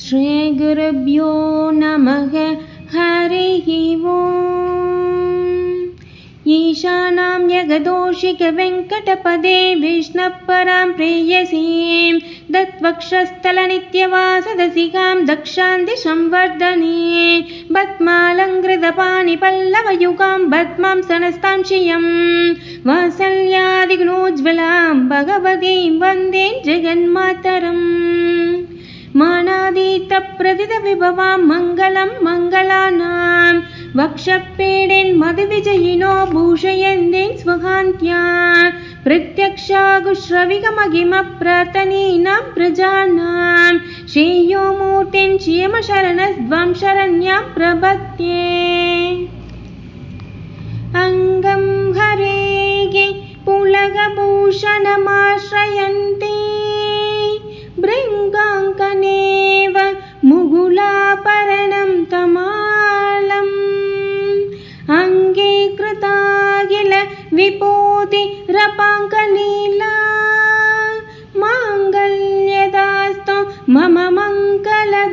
श्रीगुरुभ्यो नमः। हरिः ओम्। ईशानां जगदोषिकवेङ्कटपदे विष्णुपरां प्रेयसीं दत्वक्षस्थलनित्यवासदसिकां दक्षान्ति संवर्धने पद्मालङ्कृतपाणिपल्लवयुगां पद्मां सनस्तां श्रियं वात्सल्यादिगुणोज्ज्वलां भगवतीं वन्दे जगन्मातरम्। मानादीतप्रदितविभवां मङ्गलं मङ्गलानां वक्षपेडेन् मधुविजयिनो भूषयन्तीं स्वकान्त्या प्रत्यक्षागुश्रविगमगिमप्रार्थनीनां प्रजानां श्रेयो मूर्तिं क्षीयमशरणस्त्वं शरण्यां प्रपद्ये। अङ्गं हरेः पुलकभूषणमाश्रयन्ते भृङ्गाङ्कनेव मुकुलाभरणं तमालम् अङ्गीकृताखिल विभूतिरपाङ्कलीला माङ्गल्यदास्तु मम मङ्गलदेवताया।